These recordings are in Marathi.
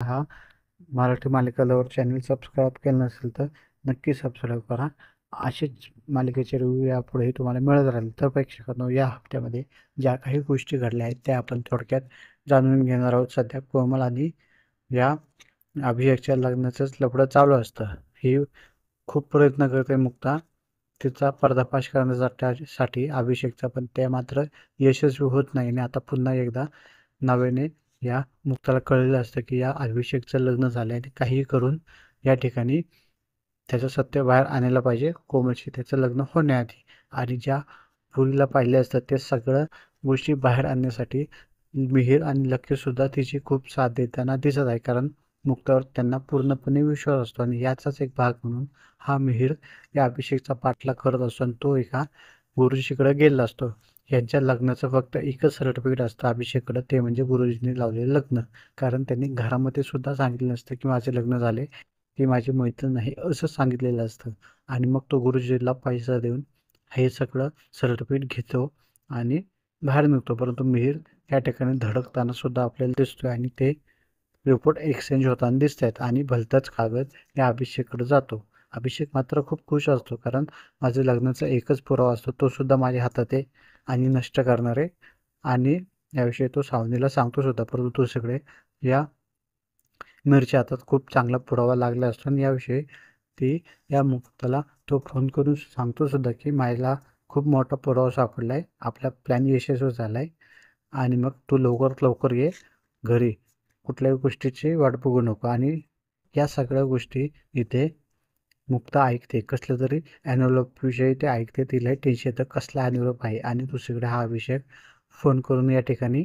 हा मराठी मालिका लवर चॅनल सबस्क्राईब केलं नसेल तर नक्की सबस्क्राईब करा. असेच मालिकेचे रिव्ह्यू यापुढेही तुम्हाला मिळत राहील. तर प्रेक्षकांनो, या हप्त्यामध्ये ज्या काही गोष्टी घडल्या आहेत त्या आपण थोडक्यात जाणून घेणार आहोत. सध्या कोमल आणि या अभिषेकच्या लग्नाचंच लफडं चालू असतं. ही खूप प्रयत्न करते मुक्ता तिचा पर्दाफाश करण्यासाठी अभिषेकचा, पण ते मात्र यशस्वी होत नाही. आणि आता पुन्हा एकदा नव्याने या मुक्ताला कळलेलं असतं की या अभिषेकचं लग्न झालं आहे आणि काहीही करून या ठिकाणी त्याचं सत्य बाहेर आणायला पाहिजे कोमलशी त्याचं लग्न होण्याआधी. आणि ज्या मुलीला पाहिले असतात ते सगळं गोष्टी बाहेर आणण्यासाठी मिहीर आणि लक्ष्यसुद्धा तिची खूप साथ देताना दिसत आहे. कारण मुक्तावर त्यांना पूर्णपणे विश्वास असतो आणि याचाच एक भाग म्हणून हा मिहीर या अभिषेकचा पाठलाग करत असतो आणि तो एका गुरुजीकडे गेलेला असतो. यांच्या लग्नाचं फक्त एकच सर्टिफिकेट असतं अभिषेककडं, ते म्हणजे गुरुजींनी लावलेलं लग्न. कारण त्यांनी घरामध्ये सुद्धा सांगितलं नसतं की माझे लग्न झाले, ती माझी मैत्रीण नाही असं सांगितलेलं असतं. आणि मग तो गुरुजीला पैसा देऊन हे सगळं सर्टिफिकेट घेतो आणि बाहेर निघतो. परंतु मिहीर या ठिकाणी धडकताना सुद्धा आपल्याला दिसतोय आणि ते रिपोर्ट एक्सचेंज होताना दिसत आहेत आणि भलताच कागद या अभिषेककडे जातो. अभिषेक मात्र खूप खुश असतो, कारण माझ्या लग्नाचा एकच पुरावा असतो, तो सुद्धा माझ्या हातात आहे आणि नष्ट करणार आहे. आणि याविषयी तो सावनीला सांगतो सुद्धा. परंतु दुसरीकडे या मिरच्या हातात खूप चांगला पुरावा लागला असतो आणि याविषयी ती या मुक्ताला तो फोन करून सांगतो सुद्धा की मला खूप मोठा पुरावा सापडला आहे, आपला प्लॅन यशस्वी झाला आहे आणि मग तू लवकरात लवकर ये घरी, कुठल्याही गोष्टीची वाट बघू नको. आणि या सगळ्या गोष्टी इथे मुक्ता ऐकते. कसलं तरी ॲन्व्हलप विषयी ते ऐकते. तिला टेन्शन येतं कसला ॲन्व्हलप आहे. आणि दुसरीकडे हा अभिषेक फोन करून या ठिकाणी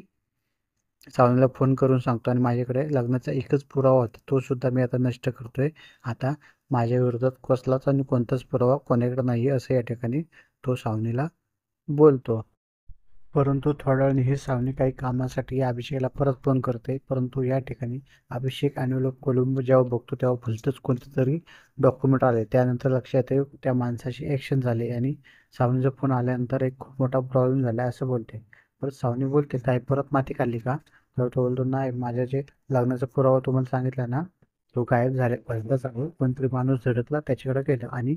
सावनीला फोन करून सांगतो आणि माझ्याकडे लग्नाचा एकच पुरावा होता, तो सुद्धा मी आता नष्ट करतोय. आता माझ्या विरोधात कसलाच आणि कोणताच पुरावा कोणाकडे नाही आहे असं या ठिकाणी तो सावनीला बोलतो. परंतु थोड्या वेळाने ही सावनी काही कामासाठी या अभिषेकला परत फोन करते. परंतु या ठिकाणी अभिषेक ॲन्व्हलप खोलून जेव्हा बघतो तेव्हा भलतंच कोणतं तरी डॉक्युमेंट आले. त्यानंतर लक्षात येते त्या माणसाची ॲक्शन झाली आणि सावनीचा फोन आल्यानंतर एक खूप मोठा प्रॉब्लेम झाला असं बोलते. परत सावनी बोलते, काय परत माती काढली का? तर तो बोलतो, नाही, माझ्या जे लग्नाचा पुरावा तुम्हाला सांगितला ना, तो गायब झाला. भलताच आहे, कोणतरी माणूस झडकला त्याच्याकडे गेलं आणि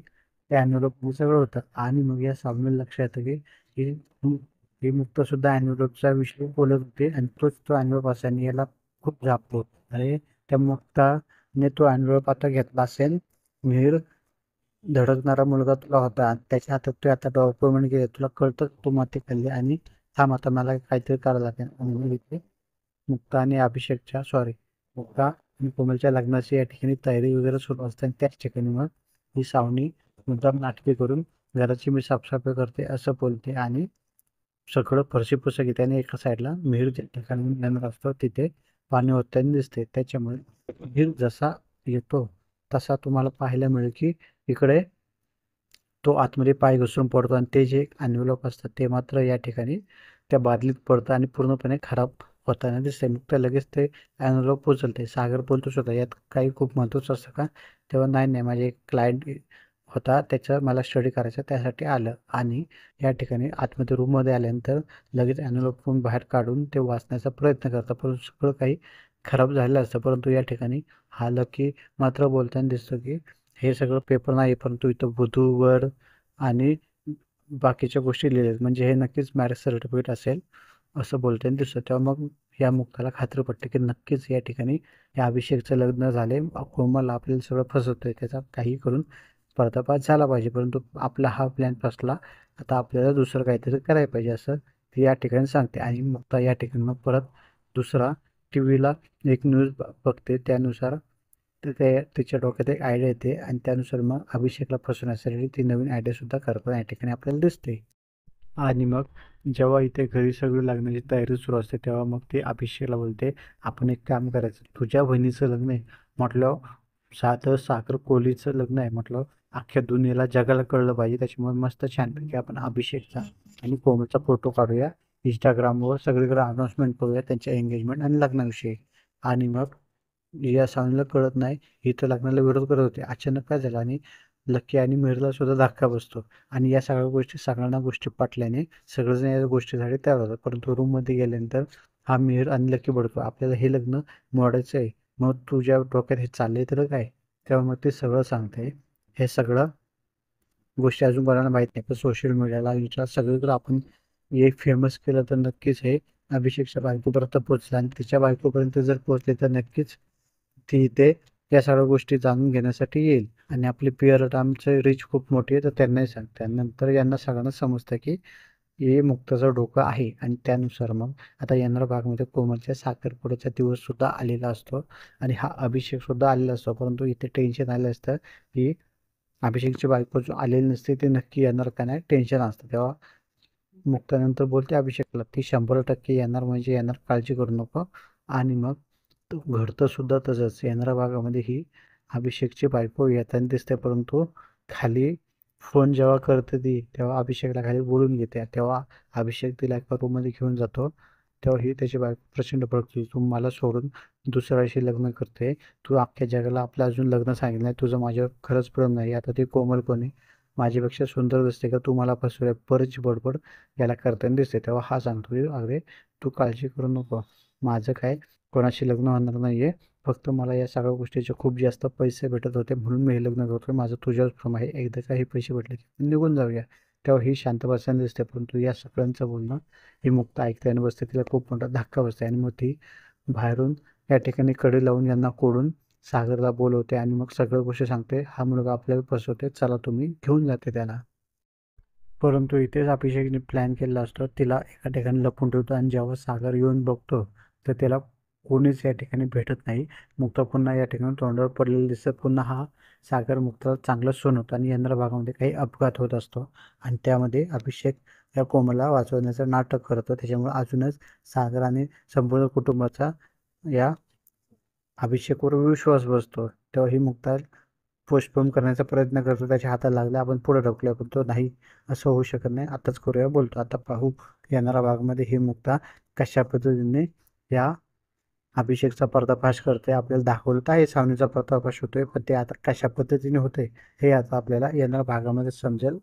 त्या ॲन्व्हलप सगळं होतं. आणि मग या सावनीला लक्षात येतं की ही ही मुक्त सुद्धा ॲन्व्हलपचा विषय बोलत होते आणि तोच तो ॲन्व्हलप असेल. याला खूप झापतो. अरे, त्या मुक्ताने तो ॲन्व्हलप आता घेतला असेल. मिहीर धडकणारा मुलगा तुला होता आणि त्याच्या हातात तू आता डॉक्युमेंट गेले, तुला कळतं तू माती खाल्ली आणि थांब आता मला काहीतरी करावं लागेल. आणि मग इथे मुक्ता आणि अभिषेकच्या मुक्ता आणि कोमलच्या लग्नाची या ठिकाणी तयारी वगैरे सुरू असते आणि त्याच ठिकाणी मग ही सावनी मुद्दाम नाटके करून घराची मी साफसफाई करते असं बोलते आणि सगळं फरशी पुसत घेते आणि एका साईडला मिहीर ज्या ठिकाणी येणार असतो तिथे पाणी ओतताना दिसते. त्याच्यामुळे मिहीर जसा येतो तसा तुम्हाला पाहायला मिळेल की इकडे तो आतमध्ये पाय घसरून पडतो आणि ते जे ॲन्व्हलप असतात ते मात्र या ठिकाणी त्या बादलीत पडतं आणि पूर्णपणे खराब होताना दिसते. मग तर लगेच ते ॲन्व्हलप उचलते. सागर बोलतो सुद्धा, यात काही खूप महत्त्वाचं असतं का? तेव्हा नाही नाही, माझे एक क्लायंट होता, त्याचं मला स्टडी करायचं त्यासाठी आलं. आणि या ठिकाणी आतमध्ये रूममध्ये आल्यानंतर लगेच ॲन्व्हलप बाहेर काढून ते वाचण्याचा प्रयत्न करतात. परंतु सगळं काही खराब झालेलं असतं. परंतु या ठिकाणी हा लकी मात्र बोलताना दिसतो की हे सगळं पेपर नाही, परंतु इथं वधूवर आणि बाकीच्या गोष्टी लिहिल्या आहेत, म्हणजे हे नक्कीच मॅरेज सर्टिफिकेट असेल असं बोलताना दिसतं. तेव्हा मग या मुक्ताला खात्री पडते की नक्कीच या ठिकाणी या अभिषेकचं लग्न झाले. कोमल आपल्याला सगळं फसवतोय, त्याचा काही करून पर्दाफाश झाला पाहिजे. परंतु आपला हा प्लॅन फसला, आता आपल्याला दुसरं काहीतरी करायला पाहिजे असं ती या ठिकाणी सांगते. आणि मुक्ता या ठिकाणी मग परत दुसरा टी व्हीला एक न्यूज बघते. त्यानुसार तिच्या डोक्यात एक आयडिया येते आणि त्यानुसार मग अभिषेकला फसवण्यासाठी ती नवीन आयडियासुद्धा करताना या ठिकाणी आपल्याला दिसते. आणि मग जेव्हा इथे घरी सगळी लग्नाची तयारी सुरू असते तेव्हा मग ती अभिषेकला बोलते, आपण एक काम करायचं, तुझ्या बहिणीचं लग्न आहे म्हटलं, साधं साखर कोलीचं लग्न आहे म्हटलं, अख्ख्या दुनियेला जगाला कळलं पाहिजे. त्याच्यामुळे मस्त छानपैकी आपण अभिषेकचा आणि कोमलचा फोटो काढूया, इंस्टाग्रामवर सगळीकडे अनाऊन्समेंट करूया त्यांच्या एंगेजमेंट आणि लग्नाविषयी. आणि मग या सावनीला कळत नाही, ही तर लग्नाला विरोध करत होते, अचानक काय झालं आणि लकी आणि मिहिरला सुद्धा धक्का बसतो. आणि या सगळ्या गोष्टी सगळ्यांना गोष्टी पटल्याने सगळेजण या गोष्टीसाठी तयार होतात. परंतु रूममध्ये गेल्यानंतर हा मिहीर आणि लकी बडतो, आपल्याला हे लग्न मोडायचं आहे, मग तुझ्या डोक्यात हे चाललंय तर काय? तेव्हा मग ते सगळं सांगते. हे सगळं गोष्टी अजून कोणाला माहीत नाही, पण सोशल मीडियाला Insta सगळीकडे आपण हे फेमस केलं तर नक्कीच हे अभिषेकच्या बायकोपर्यंत पोहोचलं आणि तिच्या बायकोपर्यंत जर पोहोचले तर नक्कीच ती इथे या सगळ्या गोष्टी जाणून घेण्यासाठी येईल आणि आपली पिअर आमचं रीच खूप मोठी आहे, तर त्यांनाही सांगते आणि नंतर यांना सगळ्यांना समजतं की हे मुक्ताचं डोकं आहे आणि त्यानुसार मग आता येणाऱ्या भागामध्ये कोमलच्या साखरपुड्याचा दिवससुद्धा आलेला असतो आणि हा अभिषेकसुद्धा आलेला असतो. परंतु इथे टेन्शन आलं असतं की अभिषेकची बायको जो आलेली नसते ती नक्की येणार का नाही, टेन्शन असतं. तेव्हा मुक्तानंतर बोलते अभिषेकला, ती 100% येणार म्हणजे येणार, काळजी करू नको. आणि मग घडतं सुद्धा तसंच. येणाऱ्या भागामध्ये ही अभिषेकची बायको येताना दिसते, परंतु खाली फोन जेव्हा करते ती, तेव्हा अभिषेकला खाली बोलून घेते. तेव्हा अभिषेक तिला एका रूममध्ये घेऊन जातो. तेव्हा ही त्याची बायको प्रचंड भडकते, तू मला सोडून दुसऱ्याशी लग्न करते, तू अख्ख्या जगाला आपलं अजून लग्न सांगितलं नाही, तुझं माझ्यावर खरंच प्रेम नाही, आता ती कोमल कोणी माझ्यापेक्षा सुंदर दिसते का, तू मला फसवलंय, बरीच बडबड याला करताना दिसते. तेव्हा हा सांगतो की अरे तू काळजी करू नको, माझं काय कोणाशी लग्न होणार नाहीये, फक्त मला या सगळ्या गोष्टीचे खूप जास्त पैसे भेटत होते म्हणून मी हे लग्न करतोय, माझं तुझ्यावर प्रेम आहे, एकदा काही पैसे भेटले की निघून जाऊया. तेव्हा ही शांत बसताना दिसते, परंतु या सगळ्यांचं बोलणं ही मुक्त ऐकताना बसते. तिला खूप मोठा धक्का बसते आणि मग ती बाहेरून या ठिकाणी कडी लावून यांना कोडून सागरला बोलवते आणि मग सगळ्या गोष्टी सांगते, हा मुलगा आपल्याला फसवते, चला तुम्ही घेऊन जाते त्याला. परंतु इथेच अभिषेकने प्लॅन केलेला असतो, तिला एका ठिकाणी लपवून ठेवतो आणि जेव्हा सागर येऊन बघतो तर त्याला कोणीच या ठिकाणी भेटत नाही. मुक्ता पुन्हा या ठिकाणी तोंडावर पडलेलं दिसतं. पुन्हा हा सागर मुक्ताला चांगलं सोनवतो आणि येणाऱ्या भागामध्ये काही अपघात होत असतो आणि त्यामध्ये अभिषेक या कोमलला वाचवण्याचं नाटक करतो. त्याच्यामुळे अजूनच सागर आणि संपूर्ण कुटुंबाचा या अभिषेकवर विश्वास बसतो. तेव्हा ही मुक्ता पोस्टपोन करण्याचा प्रयत्न करतो, त्याच्या हाताला लागला, आपण पुढे ढकलूया, पण तो नाही, असं होऊ शकत नाही, आताच करूया बोलतो. आता पाहू येणाऱ्या भागामध्ये ही मुक्ता कशा पद्धतीने या अभिषेकचा पर्दाफाश करते. आपल्याला दाखवलं तर आहे सावनीचा पर्दाफाश होतोय, पण ते आता कशा पद्धतीने होते हे आता आपल्याला येणाऱ्या भागामध्ये समजेल.